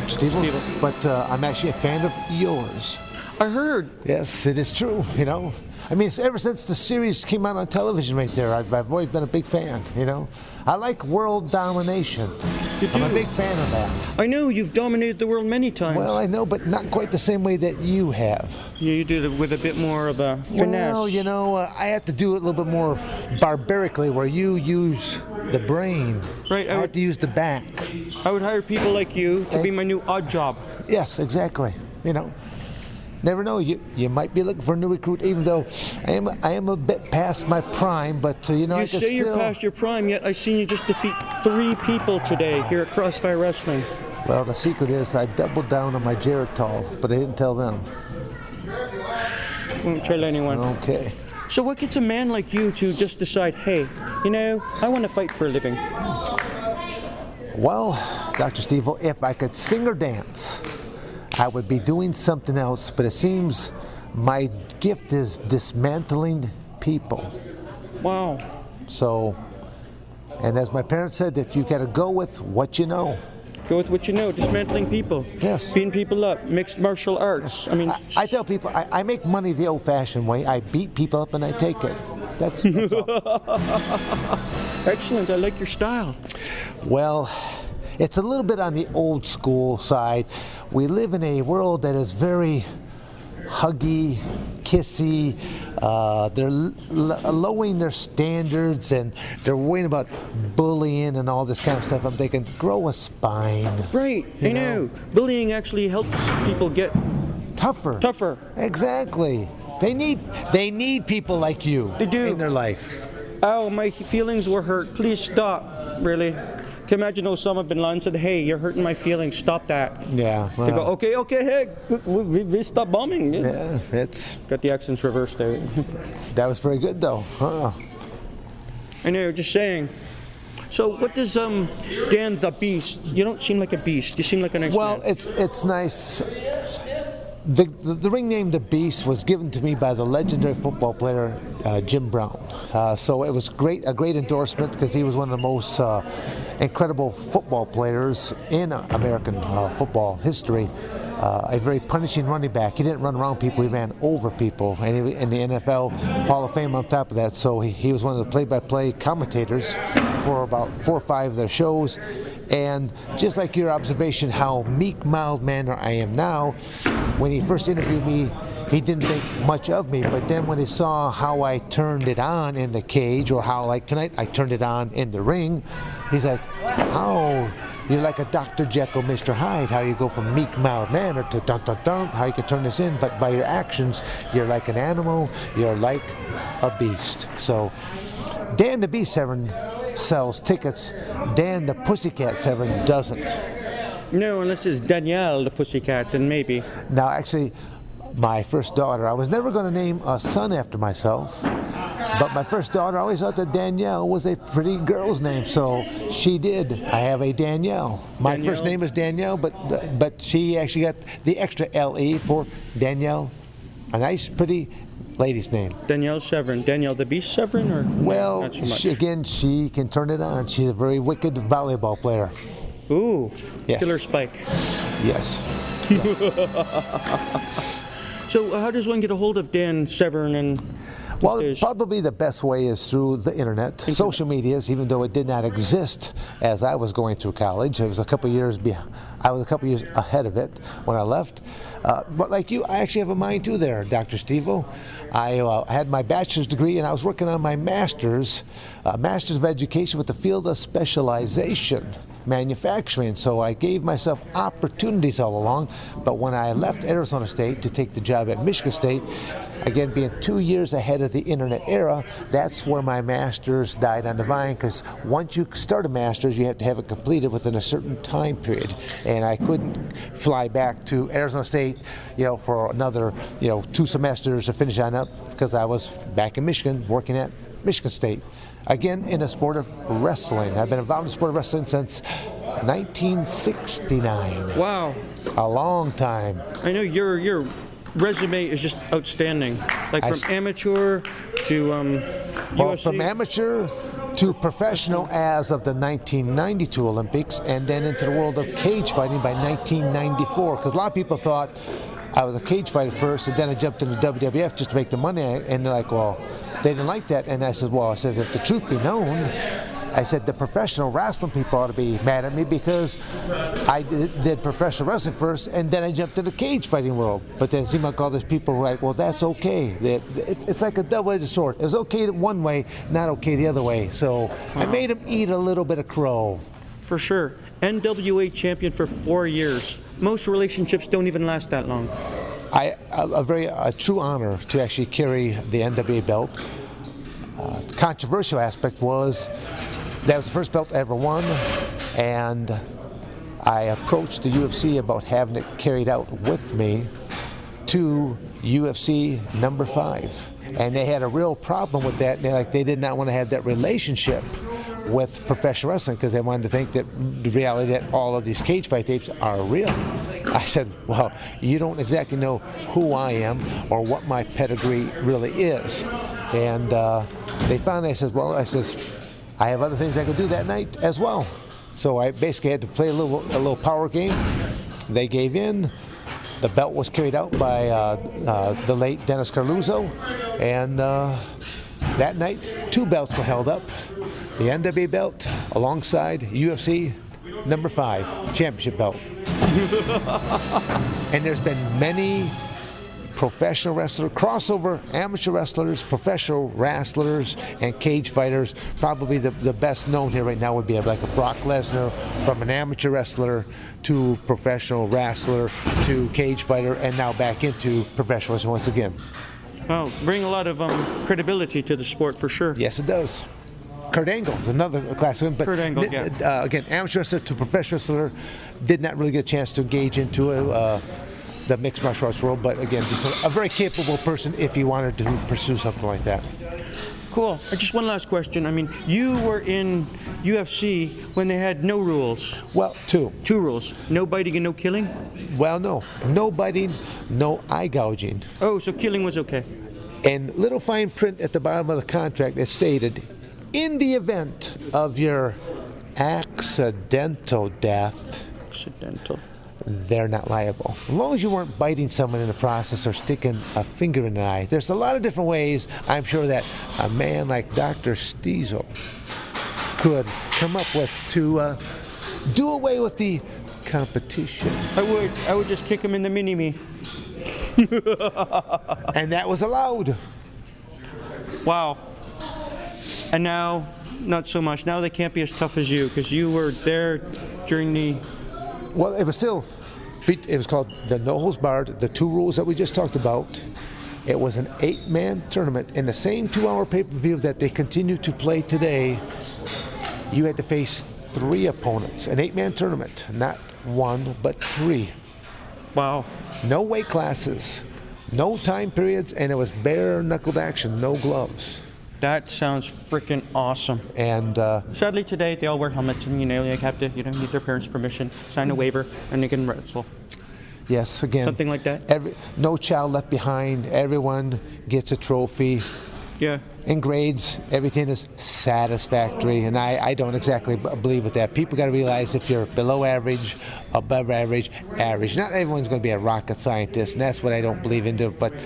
Dr. Stevil. Stevil. But I'm actually a fan of yours. I heard. Yes, it is true, you know. I mean, ever since the series came out on television right there, I've always been a big fan, you know. I like world domination. I'm a big fan of that. I know, you've dominated the world many times. Well, I know, but not quite the same way that you have. Yeah, you do it with a bit more of a finesse. Well, you know, I have to do it a little bit more barbarically, where you use the brain. Right. I have to use the back. I would hire people like you to be my new odd job. Yes, exactly. You know. Never know. You might be looking for a new recruit, even though I am a bit past my prime. But you know, You I can say you're still. past your prime, yet I've seen you just defeat 3 people today here at Crossfire Wrestling. Well, the secret is I doubled down on my Geritol, but I didn't tell them. Won't tell anyone. Okay. So what gets a man like you to just decide, hey, you know, I want to fight for a living? Well, Dr. Stevil, if I could sing or dance, I would be doing something else, but it seems my gift is dismantling people. Wow. So, and as my parents said, that you got to go with what you know. Go with what you know, dismantling people. Yes. Beating people up, mixed martial arts. I mean, I tell people, I make money the old-fashioned way. I beat people up and I take it. That's all. Excellent, I like your style. Well, it's a little bit on the old school side. We live in a world that is very huggy, kissy. They're lowering their standards and they're worrying about bullying and all this kind of stuff. I'm thinking, grow a spine. Right, I know. Bullying actually helps people get Tougher. tougher. Exactly. They need people like you They do. in their life. Ow, my feelings were hurt. Please stop. Really? Can you imagine Osama bin Laden said, hey, you're hurting my feelings. Stop that. Yeah. They go, okay, hey, we stop bombing. Yeah, it's Got the accents reversed there. that was very good though. I know, just saying. So what does Dan the Beast, you don't seem like a beast. You seem like a nice Well, man. it's nice. The ring name The Beast was given to me by the legendary football player Jim Brown. So it was a great endorsement because he was one of the most incredible football players in American football history. A very punishing running back. He didn't run around people, he ran over people. And he, in the NFL Hall of Fame on top of that. So he was one of the play-by-play commentators for about 4 or 5 of their shows. And just like your observation how meek, mild manner I am now, when he first interviewed me, he didn't think much of me, but then when he saw how I turned it on in the cage, or how, like tonight, I turned it on in the ring, he's like, oh, you're like a Dr. Jekyll, Mr. Hyde, how you go from meek, mild manner to dun-dun-dun, how you can turn this in, but by your actions, you're like an animal, you're like a beast. So, Dan the Beast Severn sells tickets, Dan the Pussycat Severn doesn't. No, unless it's Danielle the Pussycat, then maybe. Now, actually, my first daughter, I was never going to name a son after myself, but my first daughter, I always thought that Danielle was a pretty girl's name, so she did. I have a Danielle. My Danielle. first name is Danielle, but she actually got the extra L-E for Danielle, a nice, pretty lady's name. Danielle Severn. Danielle the Beast Severn, or? Well, Not so much. she can turn it on. She's a very wicked volleyball player. Ooh, Yes. Killer Spike. Yes. So how does one get a hold of Dan Severn and Well, these days? probably the best way is through the internet, social medias. Even though it did not exist as I was going through college, it was a couple years I was a couple years ahead of it when I left. But like you, I actually have a mind too there, Dr. Stevil. I had my bachelor's degree and I was working on my master's of education with the field of specialization, manufacturing. So I gave myself opportunities all along. But when I left Arizona State to take the job at Michigan State, again, being 2 years ahead of the internet era, that's where my master's died on the vine, because once you start a master's, you have to have it completed within a certain time period. And I couldn't fly back to Arizona State, for another, 2 semesters to finish on up, because I was back in Michigan working at Michigan State. Again, in the sport of wrestling. I've been involved in the sport of wrestling since 1969. Wow. A long time. I know your resume is just outstanding. Like from amateur to Well, UFC. from amateur to professional as of the 1992 Olympics, and then into the world of cage fighting by 1994. Because a lot of people thought I was a cage fighter first, and then I jumped into WWF just to make the money. And they're like, well, they didn't like that. And I said, well, if the truth be known, I said the professional wrestling people ought to be mad at me because I did professional wrestling first, and then I jumped to the cage fighting world. But then it seemed like all these people were like, well, that's okay. It's like a double-edged sword. It was okay one way, not okay the other way. So I made them eat a little bit of crow. For sure. NWA champion for 4 years. Most relationships don't even last that long. A true honor to actually carry the NWA belt. The controversial aspect was that was the first belt I ever won, and I approached the UFC about having it carried out with me to UFC number 5. And they had a real problem with that. They did not want to have that relationship with professional wrestling because they wanted to think that the reality that all of these cage fight tapes are real. I said, well, you don't exactly know who I am or what my pedigree really is. And they finally, I says, I have other things I could do that night as well. So I basically had to play a little power game. They gave in. The belt was carried out by the late Dennis Carluzzo, and that night 2 belts were held up. The NWA belt alongside UFC number 5 championship belt. And there's been many professional wrestlers, crossover amateur wrestlers, professional wrestlers, and cage fighters. Probably the best known here right now would be like a Brock Lesnar, from an amateur wrestler to professional wrestler to cage fighter, and now back into professional wrestling once again. Well, bring a lot of credibility to the sport for sure. Yes, it does. Kurt Angle, another classic one, but Kurt Angle, yeah. Again, amateur wrestler to professional wrestler, did not really get a chance to engage into the mixed martial arts world, but again, just a very capable person if he wanted to pursue something like that. Cool. Just one last question. I mean, you were in UFC when they had no rules. Well, 2. 2 rules. No biting and no killing? Well, no. No biting, no eye gouging. Oh, so killing was okay. And little fine print at the bottom of the contract that stated, in the event of your accidental death, they're not liable. As long as you weren't biting someone in the process or sticking a finger in the eye. There's a lot of different ways I'm sure that a man like Dr. Stevil could come up with to do away with the competition. I would just kick him in the mini-me. And that was allowed. Wow. And now, not so much. Now they can't be as tough as you because you were there during the... Well, it was called the No Holds Barred, the 2 rules that we just talked about. It was an 8-man tournament. In the same 2-hour pay-per-view that they continue to play today, you had to face 3 opponents. An 8-man tournament, not 1, but 3. Wow. No weight classes, no time periods, and it was bare-knuckled action, no gloves. That sounds freaking awesome. And sadly today they all wear helmets, and they have to need their parents' permission, sign a waiver, and they can wrestle. Yes, again, something like that. No child left behind. Everyone gets a trophy. Yeah. In grades, everything is satisfactory, and I don't exactly believe with that. People got to realize if you're below average, above average, average. Not everyone's going to be a rocket scientist, and that's what I don't believe in there. But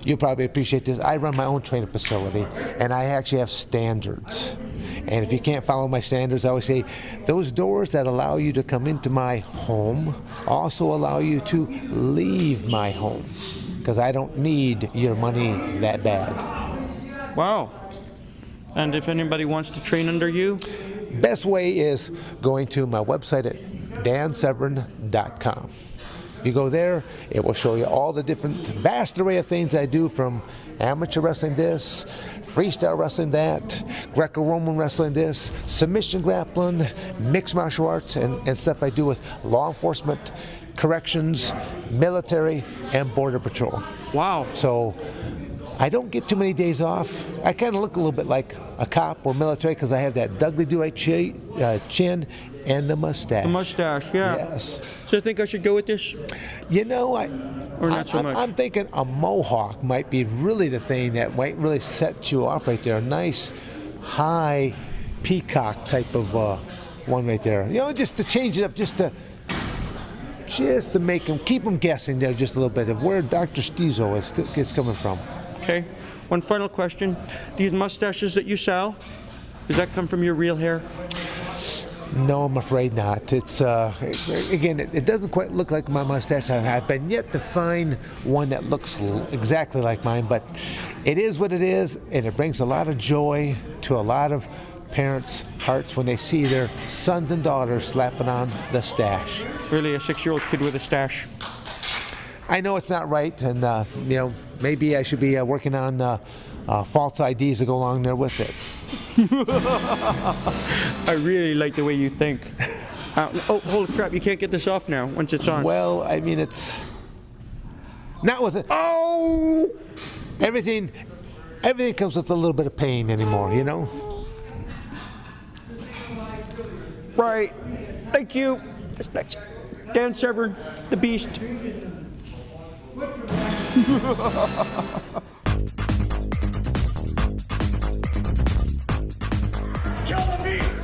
you probably appreciate this. I run my own training facility, and I actually have standards. And if you can't follow my standards, I always say those doors that allow you to come into my home also allow you to leave my home, because I don't need your money that bad. Wow. And if anybody wants to train under you? Best way is going to my website at dansevern.com. If you go there, it will show you all the different vast array of things I do, from amateur wrestling this, freestyle wrestling that, Greco-Roman wrestling this, submission grappling, mixed martial arts, and stuff I do with law enforcement, corrections, military, and border patrol. Wow. So I don't get too many days off. I kind of look a little bit like a cop or military because I have that Dudley Do-Right chin and the mustache. The mustache, yeah. Yes. So I think I should go with this? Or not so much? I'm thinking a mohawk might be really the thing that might really set you off right there. A nice, high peacock type of one right there. You know, just to change it up, just to make them, keep them guessing there just a little bit of where Dr. Stevil is coming from. Okay. One final question. These mustaches that you sell, does that come from your real hair? No, I'm afraid not. It's again, it doesn't quite look like my mustache. I've been yet to find one that looks exactly like mine, but it is what it is, and it brings a lot of joy to a lot of parents' hearts when they see their sons and daughters slapping on the stash. Really, a 6-year-old kid with a stash? I know it's not right, and you know, maybe I should be working on false IDs to go along there with it. I really like the way you think. Oh, holy crap, you can't get this off now once it's on. Well, I mean, it's not with it. Oh! Everything comes with a little bit of pain anymore, you know? Right. Thank you. That's next. Dan Severn, the Beast. Kill the beast!